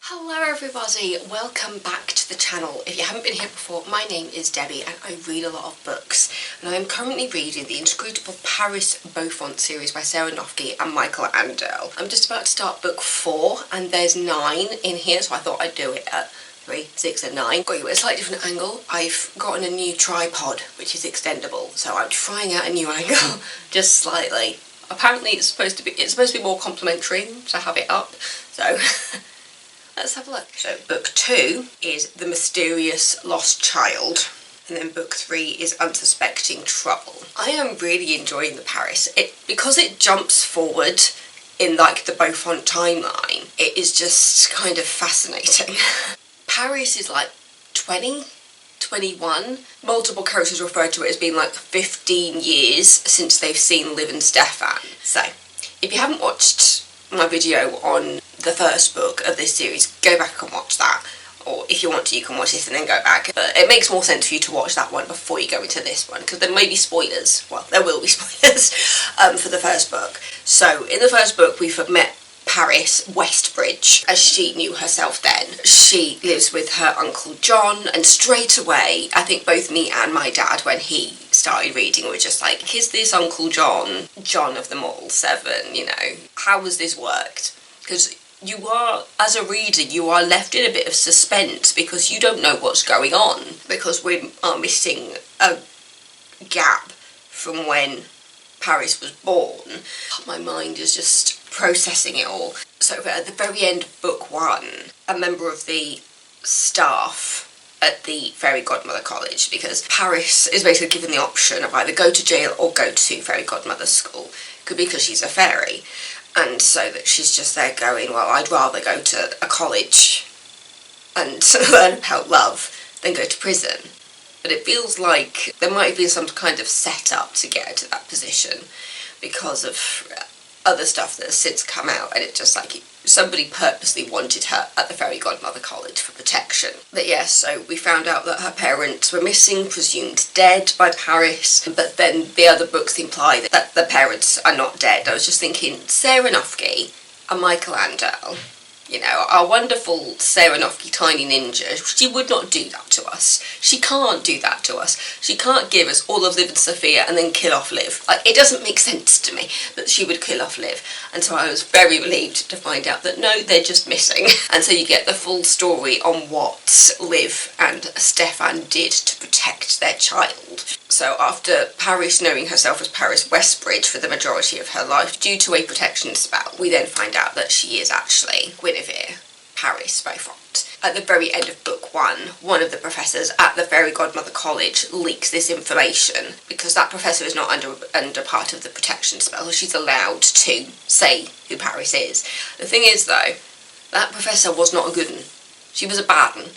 Hello everybody, welcome back to the channel. If you haven't been here before, my name is Debbie and I read a lot of books, and I am currently reading the Inscrutable Paris Beaufont series by Sarah Noffke and Michael Anderle. I'm just about to start book 4 and there's 9 in here, so I thought I'd do it at 3, 6 and 9. Got you at a slightly different angle. I've gotten a new tripod which is extendable, so I'm trying out a new angle just slightly. Apparently it's supposed to be more complimentary to have it up, so let's have a look. So book 2 is The Mysterious Lost Child, and then book 3 is Unsuspecting Trouble. I am really enjoying the Paris. Because it jumps forward in like the Beaufont timeline, it is just kind of fascinating. Paris is like 20, 21. Multiple characters refer to it as being like 15 years since they've seen Liv and Stefan. So if you haven't watched my video on the first book of this series, go back and watch that, or if you want to you can watch this and then go back, but it makes more sense for you to watch that one before you go into this one, because there may be spoilers. Well, there will be spoilers for the first book. So in the first book we've met Paris Westbridge as she knew herself then. She lives with her Uncle John, and straight away I think both me and my dad, when he started reading, were just like, is this Uncle John, John of the Mall 7, you know? How has this worked? Because you are, as a reader, you are left in a bit of suspense because you don't know what's going on, because we are missing a gap from when Paris was born. My mind is just processing it all. So at the very end of book 1, a member of the staff at the Fairy Godmother College, because Paris is basically given the option of either go to jail or go to Fairy Godmother school, because she's a fairy, and so that she's just there going, well, I'd rather go to a college and learn about love than go to prison. But it feels like there might have been some kind of setup to get her to that position because of other stuff that has since come out, and it's just like somebody purposely wanted her at the Fairy Godmother College for protection. But yes, so we found out that her parents were missing, presumed dead by Paris, but then the other books imply that the parents are not dead. I was just thinking, Sarah Noffke and Michael Anderle, you know, our wonderful Sarah Noffke tiny ninja, she would not do that to us. She can't do that to us. She can't give us all of Liv and Sophia and then kill off Liv. Like, it doesn't make sense to me that she would kill off Liv. And so I was very relieved to find out that no, they're just missing. And so you get the full story on what Liv and Stefan did to protect their child. So after Paris knowing herself as Paris Westbridge for the majority of her life due to a protection spell, we then find out that she is actually Guinevere Paris Beaufont. At the very end of book 1, one of the professors at the Fairy Godmother College leaks this information, because that professor is not under part of the protection spell, so she's allowed to say who Paris is. The thing is though, that professor was not a good one. She was a bad one.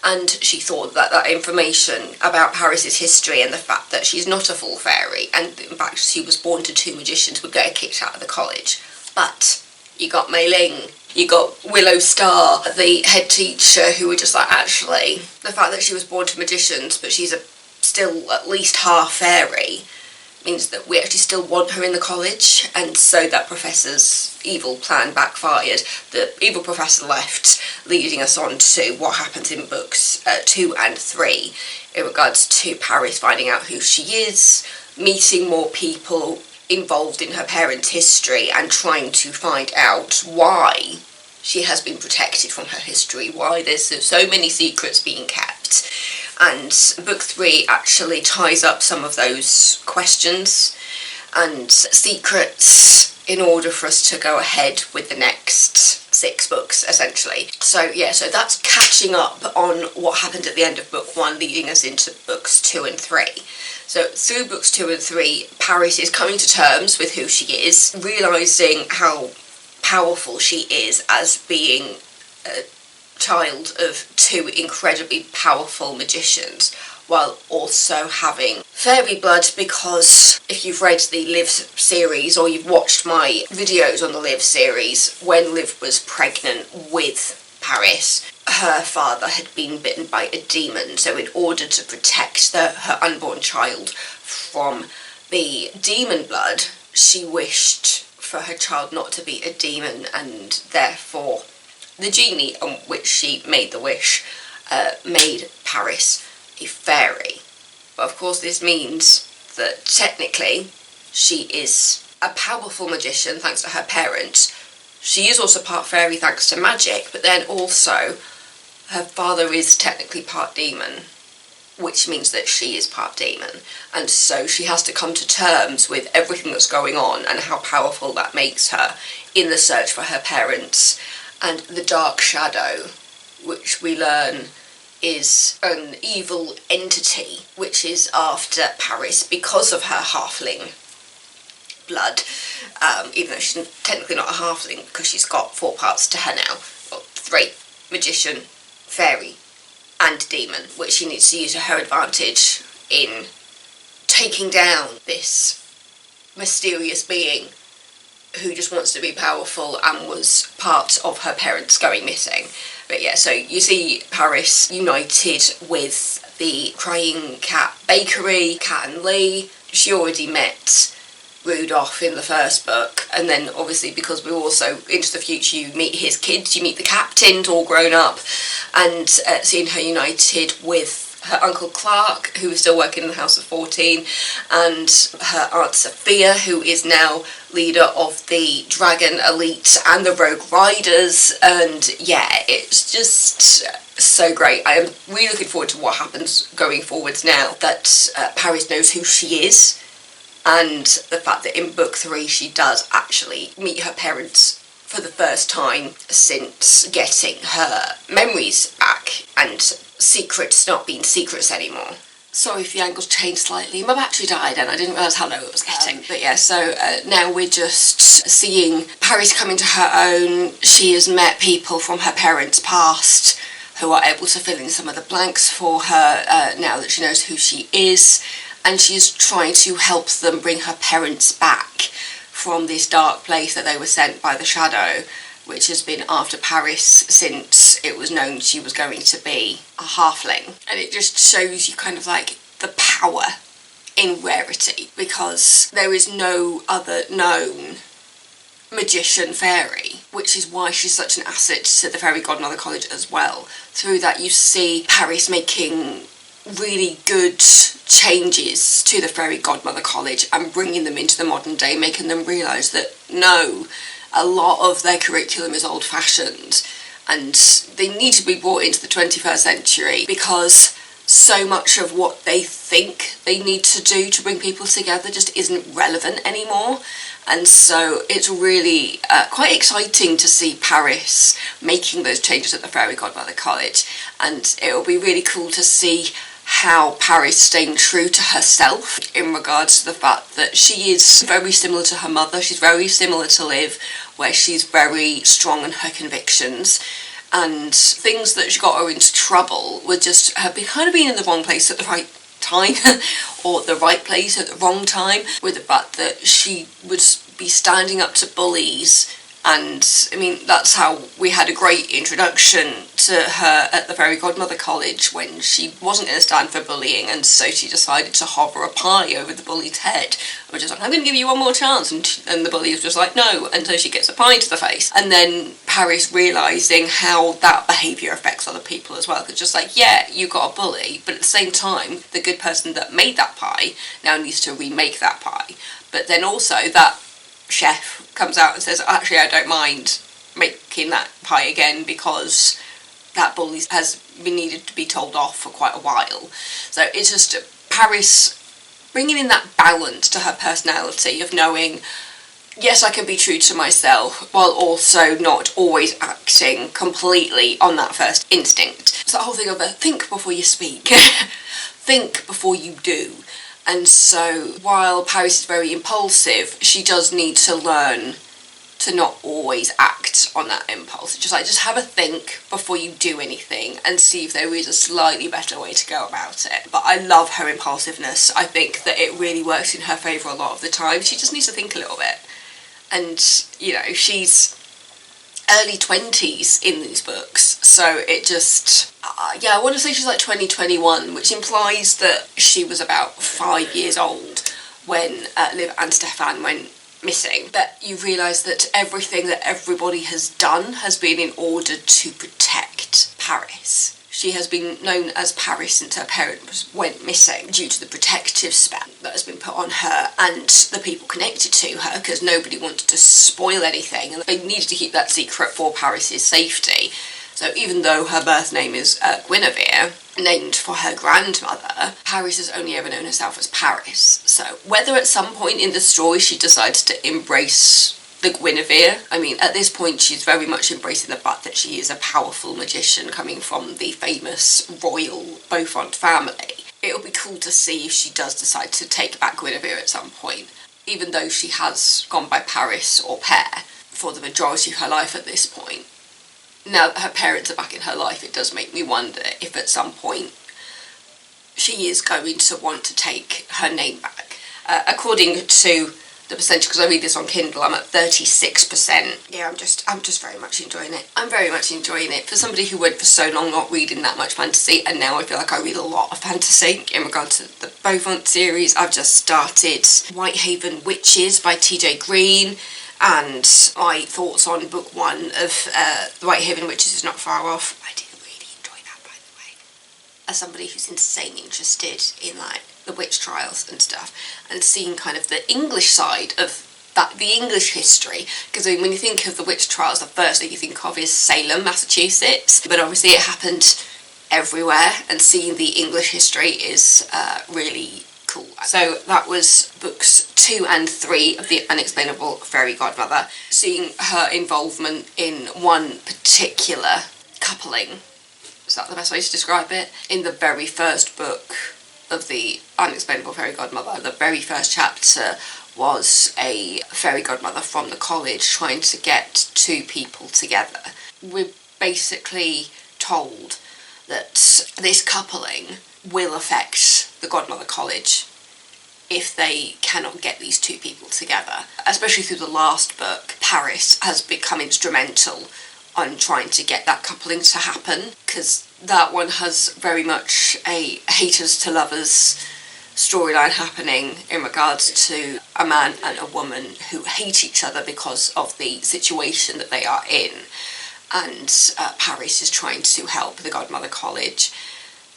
And she thought that that information about Paris's history and the fact that she's not a full fairy, and in fact she was born to 2 magicians, would get her kicked out of the college. But you got Mei Ling, you got Willow Star, the head teacher, who were just like, actually, the fact that she was born to magicians but she's still at least half fairy means that we actually still want her in the college. And so that professor's evil plan backfired. The evil professor left, leading us on to what happens in books 2 and 3 in regards to Paris finding out who she is, meeting more people involved in her parents' history, and trying to find out why she has been protected from her history, why there's so many secrets being kept. And book 3 actually ties up some of those questions and secrets in order for us to go ahead with the next 6 books, essentially. So yeah, so that's catching up on what happened at the end of book 1, leading us into books 2 and 3. So through books 2 and 3, Paris is coming to terms with who she is, realising how powerful she is as being a child of 2 incredibly powerful magicians, while also having fairy blood, because if you've read the Liv series or you've watched my videos on the Liv series, when Liv was pregnant with Paris, her father had been bitten by a demon, so in order to protect her unborn child from the demon blood, she wished for her child not to be a demon, and therefore the genie on which she made the wish made Paris a fairy. But of course this means that technically she is a powerful magician thanks to her parents. She is also part fairy thanks to magic, but then also her father is technically part demon, which means that she is part demon, and so she has to come to terms with everything that's going on and how powerful that makes her in the search for her parents. And the dark shadow, which we learn is an evil entity which is after Paris because of her halfling blood, even though she's technically not a halfling because she's got 4 parts to her now, well, 3, magician, fairy and demon, which she needs to use to her advantage in taking down this mysterious being who just wants to be powerful and was part of her parents going missing. But yeah, so you see Paris united with the Crying Cat Bakery, Cat and Lee. She already met Rudolph in the first book, and then obviously because we're also into the future, you meet his kids, you meet the captains all grown up, and seeing her united with her uncle Clark, who is still working in the House of 14, and her aunt Sophia, who is now leader of the Dragon Elite and the Rogue Riders, and yeah, it's just so great. I am really looking forward to what happens going forwards now that Paris knows who she is, and the fact that in book 3 she does actually meet her parents for the first time since getting her memories back and secrets not being secrets anymore. Sorry if the angle's changed slightly. My battery died and I didn't realise how low it was getting. But yeah, so now we're just seeing Paris come into her own. She has met people from her parents' past who are able to fill in some of the blanks for her now that she knows who she is. And she's trying to help them bring her parents back from this dark place that they were sent by the Shadow, which has been after Paris since it was known she was going to be a halfling. And it just shows you kind of like the power in Rarity, because there is no other known magician fairy, which is why she's such an asset to the Fairy Godmother College as well. Through that you see Paris making really good changes to the Fairy Godmother College and bringing them into the modern day, making them realise that no, a lot of their curriculum is old-fashioned and they need to be brought into the 21st century because so much of what they think they need to do to bring people together just isn't relevant anymore. And so it's really quite exciting to see Paris making those changes at the Fairy Godmother College, and it'll be really cool to see how Paris staying true to herself in regards to the fact that she is very similar to her mother. She's very similar to Liv, where she's very strong in her convictions, and things that got her into trouble were just her kind of being in the wrong place at the right time or the right place at the wrong time, with the fact that she would be standing up to bullies. And I mean, that's how we had a great introduction to her at the Fairy Godmother College, when she wasn't going to stand for bullying, and so she decided to hover a pie over the bully's head. Which just like, I'm going to give you one more chance, and the bully was just like, no, and so she gets a pie to the face. And then Paris realising how that behaviour affects other people as well, because just like, yeah, you got a bully, but at the same time, the good person that made that pie now needs to remake that pie. But then also that chef comes out and says, actually I don't mind making that pie again because that bully has been needed to be told off for quite a while. So it's just Paris bringing in that balance to her personality of knowing, yes, I can be true to myself while also not always acting completely on that first instinct. It's that whole thing of think before you speak, think before you do. And so while Paris is very impulsive, she does need to learn to not always act on that impulse. Just have a think before you do anything and see if there is a slightly better way to go about it. But I love her impulsiveness. I think that it really works in her favour a lot of the time. She just needs to think a little bit. And, you know, she's early 20s in these books, so it just yeah, I want to say she's like 2021, which implies that she was about 5 years old when Liv and Stefan went missing. But you realise that everything that everybody has done has been in order to protect Paris. She has been known as Paris since her parents went missing due to the protective spell that has been put on her and the people connected to her, because nobody wanted to spoil anything and they needed to keep that secret for Paris's safety. So even though her birth name is Guinevere, named for her grandmother, Paris has only ever known herself as Paris. So whether at some point in the story she decides to embrace the Guinevere, I mean, at this point she's very much embracing the fact that she is a powerful magician coming from the famous royal Beaufont family. It'll be cool to see if she does decide to take back Guinevere at some point, even though she has gone by Paris or Père for the majority of her life at this point. Now that her parents are back in her life, it does make me wonder if at some point she is going to want to take her name back. According to the percentage, because I read this on Kindle, I'm at 36%. Yeah, I'm just very much enjoying it. I'm very much enjoying it. For somebody who went for so long not reading that much fantasy, and now I feel like I read a lot of fantasy. In regard to the Beaufont series, I've just started Whitehaven Witches by TJ Green, and my thoughts on book 1 of The Whitehaven Witches is not far off. I did really enjoy that, by the way. As somebody who's insanely interested in like the witch trials and stuff, and seeing kind of the English side of that, the English history, because I mean, when you think of the witch trials, the first thing you think of is Salem, Massachusetts, but obviously it happened everywhere, and seeing the English history is really cool. So that was books 2 and 3 of The Unexplainable Fairy Godmother. Seeing her involvement in one particular coupling, is that the best way to describe it? In the very first book of The Unexplainable Fairy Godmother, the very first chapter was a fairy godmother from the college trying to get two people together. We're basically told that this coupling will affect the Godmother College if they cannot get these two people together. Especially through the last book, Paris has become instrumental on trying to get that coupling to happen, because that one has very much a haters to lovers storyline happening in regards to a man and a woman who hate each other because of the situation that they are in, and Paris is trying to help the Godmother College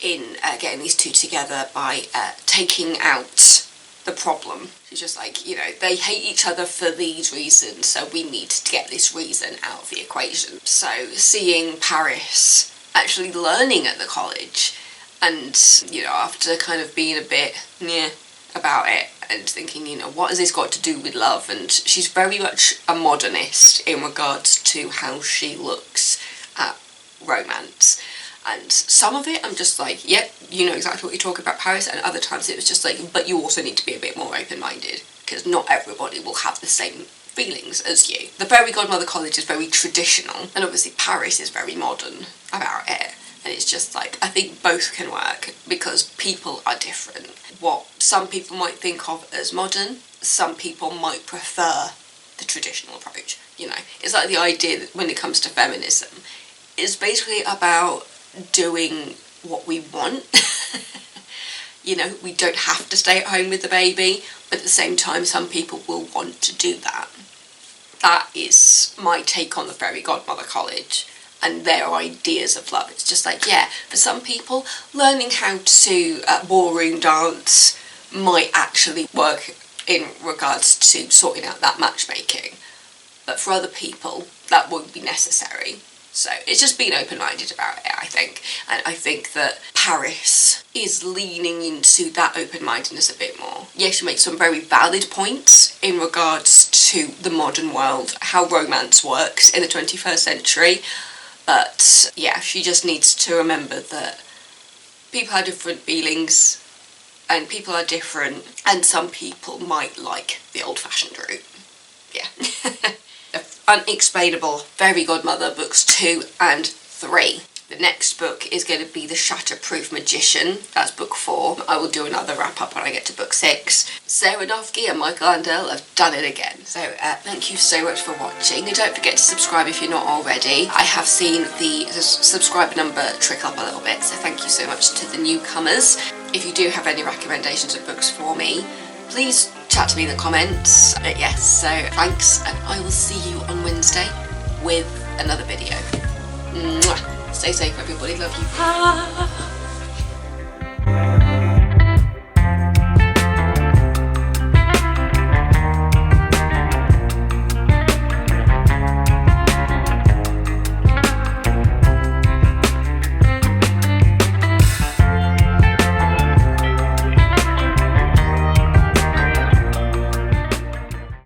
in getting these two together by taking out the problem. She's just like, you know, they hate each other for these reasons, so we need to get this reason out of the equation. So seeing Paris actually learning at the college, and, you know, after kind of being a bit about it and thinking, you know, what has this got to do with love? And she's very much a modernist in regards to how she looks at romance. And some of it I'm just like, yep, you know exactly what you're talking about, Paris, and other times it was just like, but you also need to be a bit more open-minded, because not everybody will have the same feelings as you. The Fairy Godmother College is very traditional, and obviously Paris is very modern about it. And it's just like, I think both can work, because people are different. What some people might think of as modern, some people might prefer the traditional approach. You know, it's like the idea that when it comes to feminism, it's basically about doing what we want. You know, we don't have to stay at home with the baby, but at the same time some people will want to do that. That is my take on the Fairy Godmother College and their ideas of love. It's just like, yeah, for some people, learning how to ballroom dance might actually work in regards to sorting out that matchmaking. But for other people, that won't be necessary. So it's just being open-minded about it, I think. And I think that Paris is leaning into that open-mindedness a bit more. Yes, she makes some very valid points in regards to the modern world, how romance works in the 21st century. But yeah, she just needs to remember that people have different feelings and people are different, and some people might like the old-fashioned route. Yeah. Unexplainable Fairy Godmother books 2 and 3. The next book is going to be The Shatterproof Magician. That's book 4. I will do another wrap up when I get to book 6. Sarah Noffke and Michael Anderle have done it again. So thank you so much for watching, and don't forget to subscribe if you're not already. I have seen the subscriber number trickle up a little bit, so thank you so much to the newcomers. If you do have any recommendations of books for me, please chat to me in the comments. But yes, so thanks, and I will see you on Wednesday with another video. Mwah. Stay safe everybody, love you.